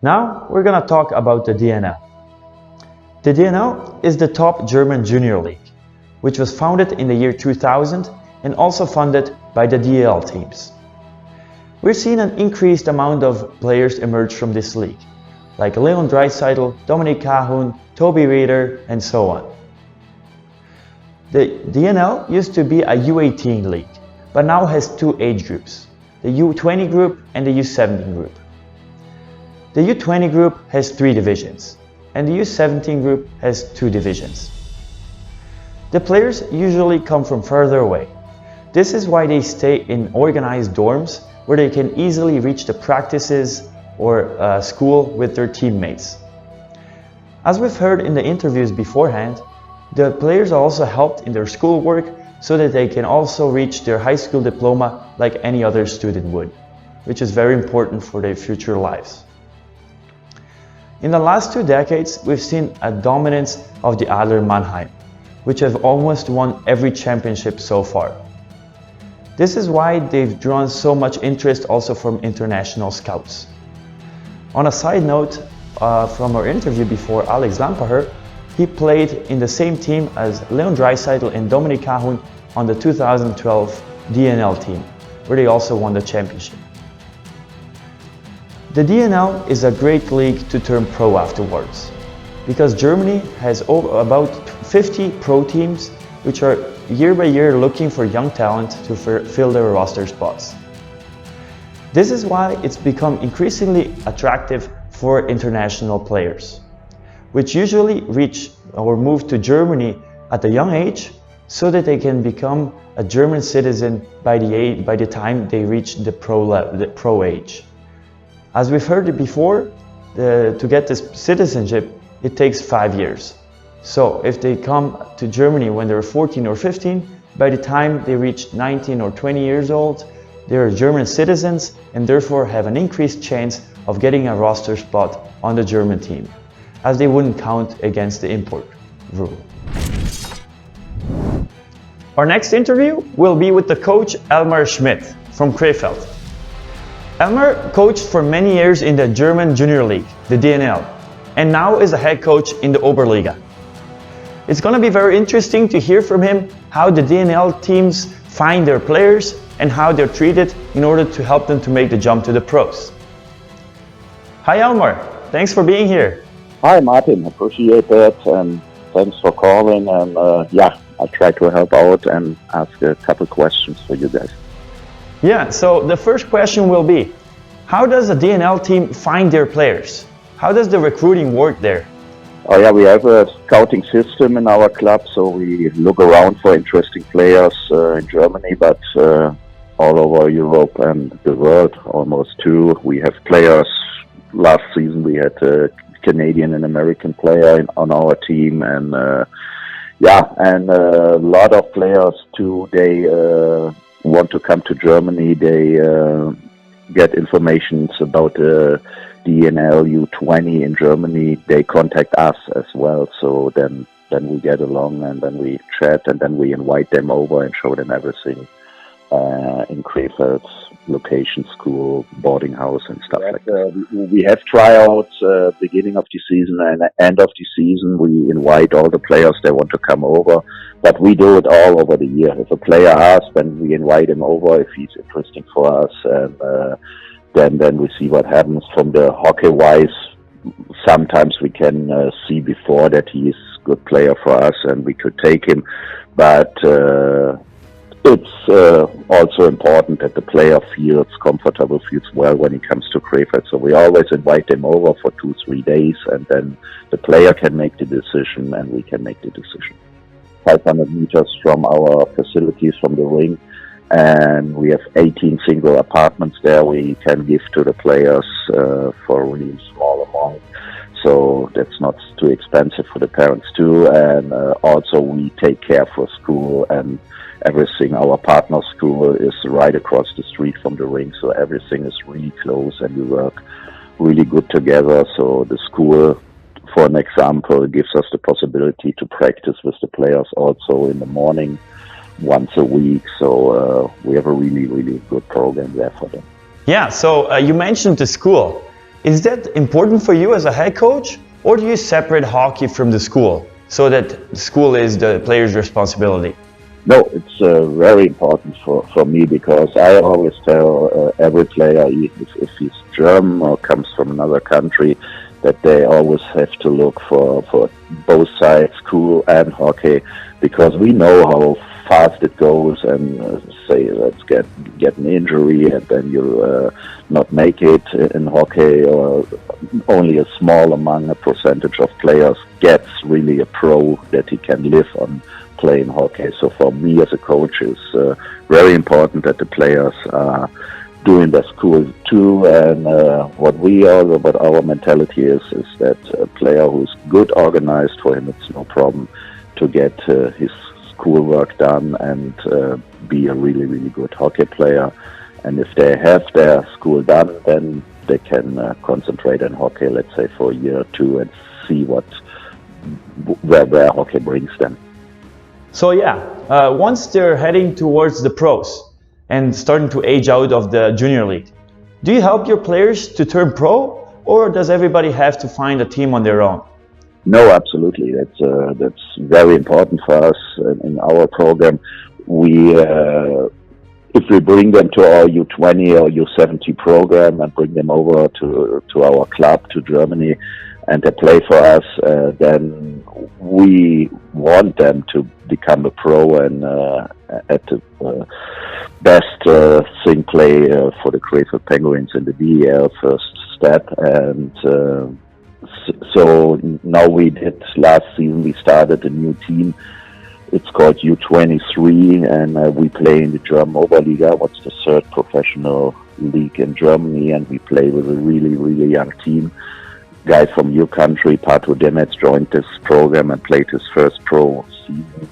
Now we're gonna talk about the DNL. The DNL is the top German junior league, which was founded in the year 2000 and also funded by the DNL teams. We're seeing an increased amount of players emerge from this league, like Leon Draisaitl, Dominik Kahun, Toby Reeder, and so on. The DNL used to be a U18 league, but now has two age groups, the U20 group and the U17 group. The U20 group has 3 divisions, and the U17 group has 2 divisions. The players usually come from further away. This is why they stay in organized dorms where they can easily reach the practices or school with their teammates. As we've heard in the interviews beforehand, the players are also helped in their schoolwork so that they can also reach their high school diploma like any other student would, which is very important for their future lives. In the last 2 decades, we've seen a dominance of the Adler Mannheim, which have almost won every championship so far. This is why they've drawn so much interest also from international scouts. On a side note, from our interview before, Alex Lampaher, he played in the same team as Leon Draisaitl and Dominik Kahun on the 2012 DNL team, where they also won the championship. The DNL is a great league to turn pro afterwards, because Germany has about 50 pro teams which are year by year looking for young talent to fill their roster spots. This is why it's become increasingly attractive for international players, which usually reach or move to Germany at a young age so that they can become a German citizen by the time they reach the pro age. As we've heard it before, to get this citizenship, it takes 5 years. So if they come to Germany when they're 14 or 15, by the time they reach 19 or 20 years old, they're German citizens and therefore have an increased chance of getting a roster spot on the German team, as they wouldn't count against the import rule. Our next interview will be with the coach Elmar Schmidt from Krefeld. Elmar coached for many years in the German Junior League, the DNL, and now is a head coach in the Oberliga. It's going to be very interesting to hear from him how the DNL teams find their players and how they're treated in order to help them to make the jump to the pros. Hi Elmar, thanks for being here. Hi Martin, appreciate that and thanks for calling, and I'll try to help out and ask a couple questions for you guys. Yeah, so the first question will be, how does the DNL team find their players? How does the recruiting work there? Oh yeah, we have a scouting system in our club, so we look around for interesting players in Germany, but all over Europe and the world almost too. We have players. Last season we had a Canadian and American player on our team, and a lot of players too. They want to come to Germany. They get information about the DNL U20 in Germany. They contact us as well, so then we get along and then we chat and then we invite them over and show them everything in Krefeld's location, school, boarding house and stuff like that. We have tryouts beginning of the season and end of the season. We invite all the players that want to come over, but we do it all over the year. If a player asks, then we invite him over if he's interesting for us, and then we see what happens. From the hockey-wise, sometimes we can see before that he is a good player for us and we could take him, but it's also important that the player feels comfortable, feels well when he comes to Krefeld. So we always invite them over for 2-3 days, and then the player can make the decision and we can make the decision. 500 meters from our facilities, from the ring, and we have 18 single apartments there we can give to the players for a really small amount. So that's not too expensive for the parents too, and also we take care for school and everything. Our partner school is right across the street from the ring, so everything is really close and we work really good together. So the school, for an example, gives us the possibility to practice with the players also in the morning once a week. So we have a really, really good program there for them. Yeah, so you mentioned the school. Is that important for you as a head coach, or do you separate hockey from the school so that the school is the player's responsibility? No, it's very important for me because I always tell every player, if he's German or comes from another country, that they always have to look for both sides, school and hockey, because we know how fast it goes, and say let's get an injury and then you not make it in hockey, or only a small among a percentage of players gets really a pro that he can live on playing hockey. So for me as a coach, it's very important that the players are doing their school too, and what our mentality is that a player who's good organized, for him it's no problem to get his schoolwork done and be a really, really good hockey player. And if they have their school done, then they can concentrate on hockey, let's say for a year or two, and see where hockey brings them. So once they're heading towards the pros and starting to age out of the junior league, do you help your players to turn pro, or does everybody have to find a team on their own? No, absolutely. That's very important for us in our program. If we bring them to our U20 or U70 program and bring them over to our club to Germany, and they play for us, then we want them to become a pro and at the best thing play for the Krefeld Penguins in the DNL first step. And so now last season we started a new team. It's called U23, and we play in the German Oberliga, what's the third professional league in Germany, and we play with a really, really young team. Guy from your country, Pato Demetz, joined this program and played his first pro season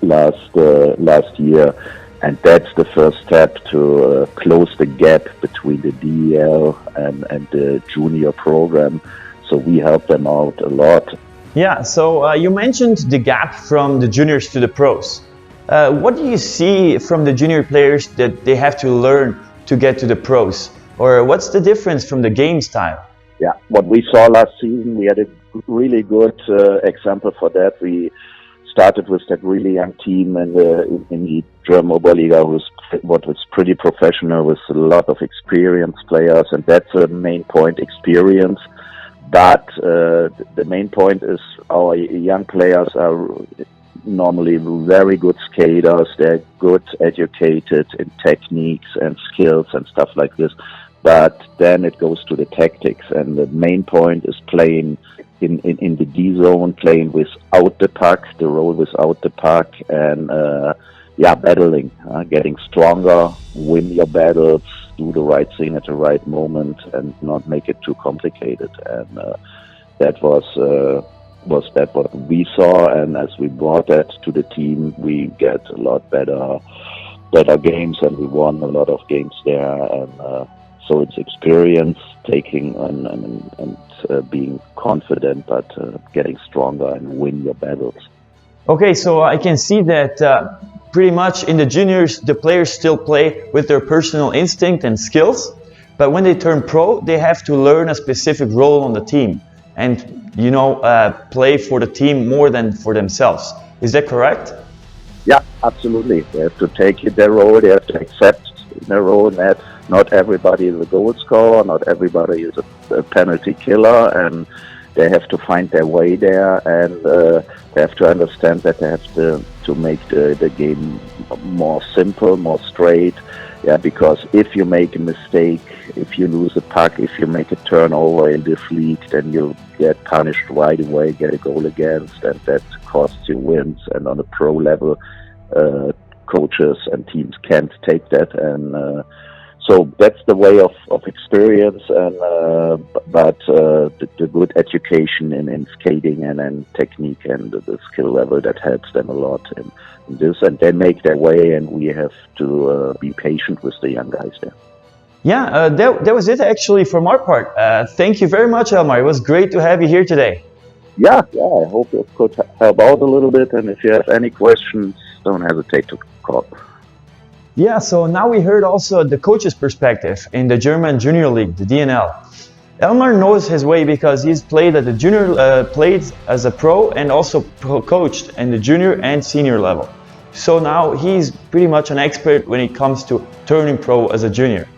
last year, and that's the first step to close the gap between the DEL and the junior program. So we help them out a lot. Yeah, so you mentioned the gap from the juniors to the pros. What do you see from the junior players that they have to learn to get to the pros? Or what's the difference from the game style? Yeah, what we saw last season, we had a really good example for that. We started with that really young team in the German Oberliga, what was pretty professional with a lot of experienced players, and that's the main point, experience. But the main point is our young players are normally very good skaters. They're good educated in techniques and skills and stuff like this. But then it goes to the tactics, and the main point is playing in the D zone, playing without the puck, the role without the puck, and battling, getting stronger, win your battles, do the right thing at the right moment, and not make it too complicated. And that was what we saw. And as we brought that to the team, we get a lot better games, and we won a lot of games there. And so it's experience, taking and being confident, but getting stronger and win your battles. Okay, so I can see that pretty much in the juniors, the players still play with their personal instinct and skills, but when they turn pro, they have to learn a specific role on the team and, play for the team more than for themselves. Is that correct? Yeah, absolutely. They have to take their role, they have to accept their role, that not everybody is a goal scorer, not everybody is a penalty killer, and they have to find their way there, and they have to understand that they have to make the game more simple, more straight. Yeah, because if you make a mistake, if you lose a puck, if you make a turnover in this league, then you get punished right away, get a goal against, and that costs you wins. And on a pro level, coaches and teams can't take that, and so that's the way of experience, and but the good education in skating and technique and the skill level, that helps them a lot in this, and they make their way, and we have to be patient with the young guys there. Yeah, that was it actually from our part. Thank you very much, Elmar. It was great to have you here today. Yeah, I hope it could help out a little bit, and if you have any questions, don't hesitate to call. Yeah, so now we heard also the coach's perspective in the German Junior League, the DNL. Elmar knows his way because he's played at the junior, played as a pro and also coached in the junior and senior level. So now he's pretty much an expert when it comes to turning pro as a junior.